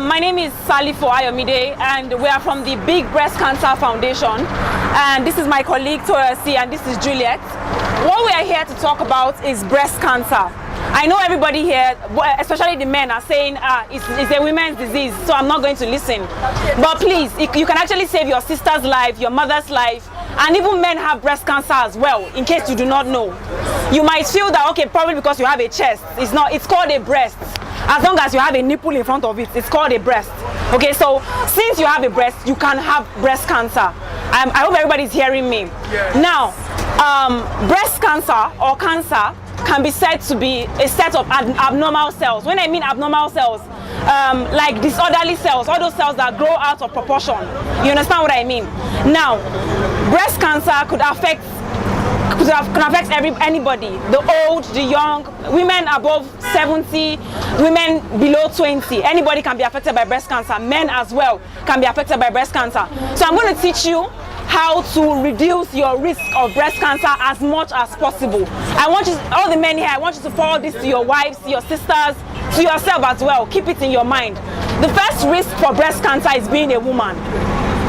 My name is Salifo Ayomide, and we are from the Big Breast Cancer Foundation. And this is my colleague Toyosi, and this is Juliet. What we are here to talk about is breast cancer. I know everybody here, especially the men, are saying it's a women's disease, so I'm not going to listen. But please, you can actually save your sister's life, your mother's life, and even men have breast cancer as well, in case you do not know. You might feel that, okay, probably because you have a chest, it's called a breast. As long as you have a nipple in front of it, it's called a breast. Okay, so since you have a breast, you can have breast cancer. I hope everybody's hearing me. Yes. Now, breast cancer or cancer can be said to be a set of abnormal cells. When I mean abnormal cells, like disorderly cells, all those cells that grow out of proportion. You understand what I mean? Now, breast cancer could affect anybody, the old, the young, women above 70, women below 20. Anybody can be affected by breast cancer. Men as well can be affected by breast cancer. So I'm going to teach you how to reduce your risk of breast cancer as much as possible. I want you, all the men here, I want you to forward this to your wives, to your sisters, to yourself as well. Keep it in your mind. The first risk for breast cancer is being a woman.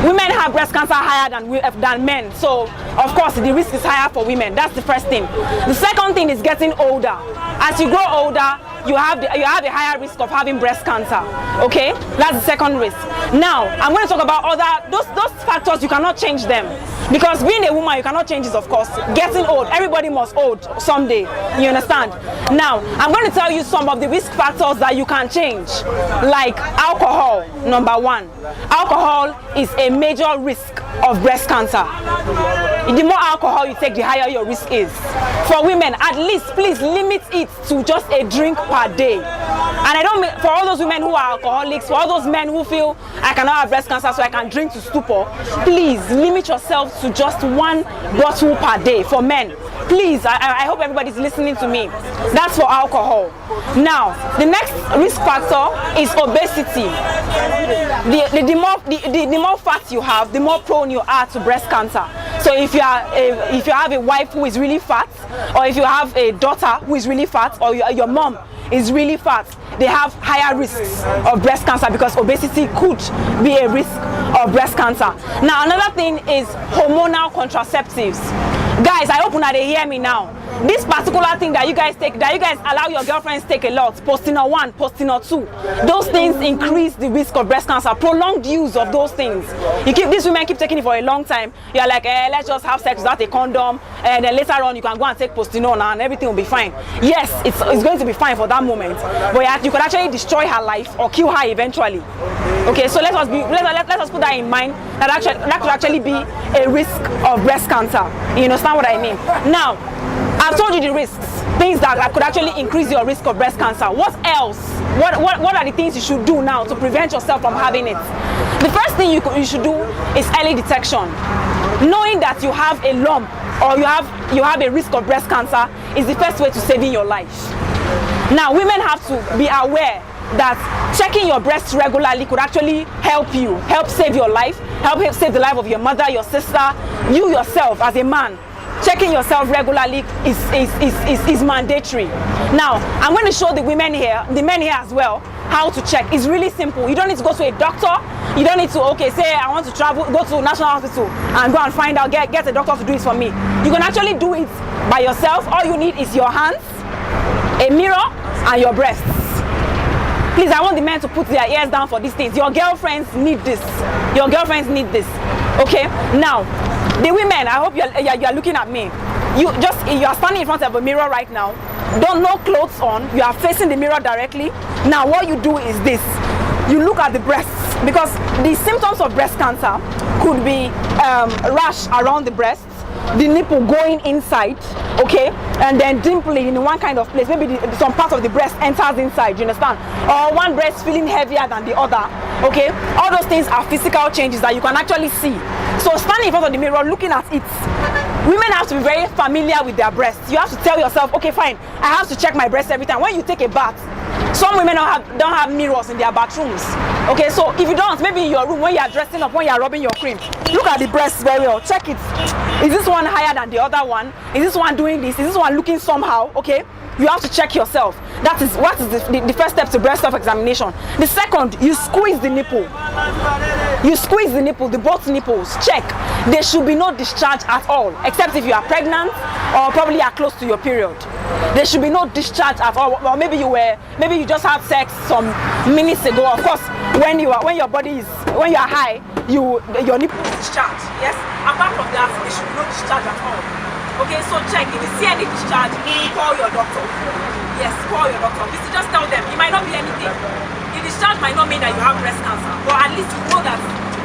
Women have breast cancer higher than men, so of course the risk is higher for women. That's the first thing. The second thing is getting older. As you grow older, you have a higher risk of having breast cancer. Okay, that's the second risk. Now I'm going to talk about those factors. You cannot change them, because being a woman, you cannot change this, of course. Getting old, everybody must old someday. You understand? Now I'm going to tell you some of the risk factors that you can change, like alcohol. Number one, alcohol is a major risk of breast cancer. The more alcohol you take, the higher your risk is. For women, at least please limit it to just a drink per day. And I don't mean for all those women who are alcoholics, for all those men who feel I cannot have breast cancer so I can drink to stupor, please limit yourself to just one bottle per day. For men, please, I hope everybody's listening to me. That's for alcohol. Now, the next risk factor is obesity. The more fat you have, the more prone you are to breast cancer. So if you have a wife who is really fat, or if you have a daughter who is really fat, or your mom is really fat, they have higher risks of breast cancer, because obesity could be a risk of breast cancer. Now another thing is hormonal contraceptives. Guys, I hope they hear me now. This particular thing that you guys take, that you guys allow your girlfriends to take a lot, Postinor 1, Postinor 2, those things increase the risk of breast cancer. Prolonged use of those things. These women keep taking it for a long time. You're like, let's just have sex without a condom, and then later on you can go and take Postinor now and everything will be fine. Yes, it's going to be fine for that moment, but you could actually destroy her life or kill her eventually. Okay, so let us put that in mind, that could actually be a risk of breast cancer. You understand what I mean? Now, I've told you the risks, things that could actually increase your risk of breast cancer. What else? What are the things you should do now to prevent yourself from having it? The first thing you should do is early detection. Knowing that you have a lump or you have a risk of breast cancer is the first way to saving your life. Now, women have to be aware that checking your breasts regularly could actually help save your life, help save the life of your mother, your sister, you yourself as a man. Checking yourself regularly is mandatory. Now, I'm going to show the men here as well, how to check. It's really simple. You don't need to go to a doctor. You don't need to, say I want to travel, go to National Hospital and go and find out, get a doctor to do it for me. You can actually do it by yourself. All you need is your hands, a mirror, and your breasts. Please, I want the men to put their ears down for these things. Your girlfriends need this. Your girlfriends need this. Okay? Now, the women, I hope you're looking at me. You are standing in front of a mirror right now. No clothes on. You are facing the mirror directly. Now, what you do is this. You look at the breasts, because the symptoms of breast cancer could be rash around the breasts, the nipple going inside, okay, and then dimpling in one kind of place. Maybe some part of the breast enters inside, you understand? Or one breast feeling heavier than the other, okay? All those things are physical changes that you can actually see. So standing in front of the mirror, looking at it, women have to be very familiar with their breasts. You have to tell yourself, okay, fine, I have to check my breasts every time. When you take a bath, some women don't have mirrors in their bathrooms. Okay, so if you don't, maybe in your room when you are dressing up, when you are rubbing your cream, look at the breasts very well. Check it. Is this one higher than the other one? Is this one doing this? Is this one looking somehow? Okay. you have to check yourself. That is what is the first step to breast self-examination. The second, you squeeze the nipple. You squeeze the nipple, both nipples. Check. There should be no discharge at all, except if you are pregnant or probably are close to your period. There should be no discharge at all. Or maybe you just had sex some minutes ago. Of course, when you are high, your nipple discharge. Yes. Apart from that, there should be no discharge at all. Okay, so check. If you see any discharge, call your doctor. Yes, call your doctor. This is just tell them. It might not be anything. The discharge might not mean that you have breast cancer, but at least you know that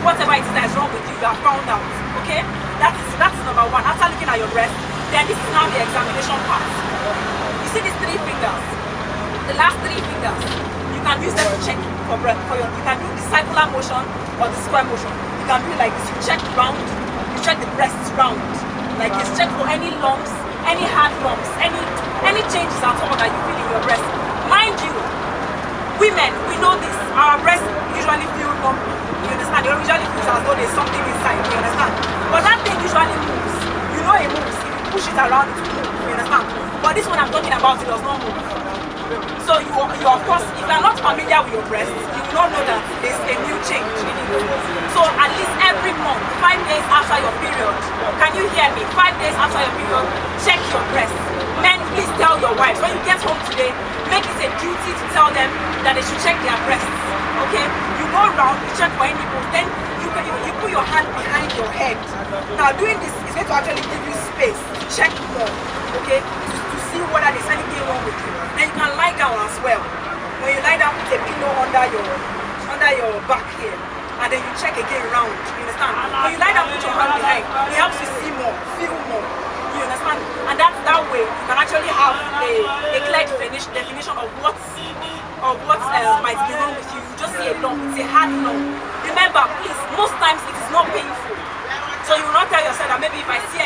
whatever it is that is wrong with you, you have found out. Okay, that is number one. After looking at your breast, then this is now the examination part. You see these 3 fingers. The last 3 fingers, you can use them to check for breast. You can do the circular motion or the square motion. You can do it like this. You check round. You check the breasts round. Like it's check for any lumps, any hard lumps, any changes at all that you feel in your breast. Mind you, women, we know this. Our breasts usually feel lumpy. You understand? They usually feel as though there's something inside. You understand? But that thing usually moves. You know it moves. If you push it around, it will move. You understand? But this one I'm talking about, it does not move. So you of course, if you are not familiar with your breast, you will not know that there's a new change in it. So at least every month, 5 days after your period, can you hear me? 5 days after your period, check your breast. Men, please tell your wives, when you get home today, make it a duty to tell them that they should check their breasts. Okay? You go around, you check for any nipple, then you put your hand behind your head. Now doing this is going to actually give you space to check more. Okay? To see whether there's anything wrong with you. Then you can lie down as well. When you lie down, put a pillow under your back here, and then you check again round. You understand? When you lie down, put your hand behind. It helps you see more, feel more. You understand? And that way you can actually have a clear definition of what might be wrong with you. You just see a lump. It's a hard lump. Remember, please, most times it is not painful. So you will not tell yourself that maybe if I see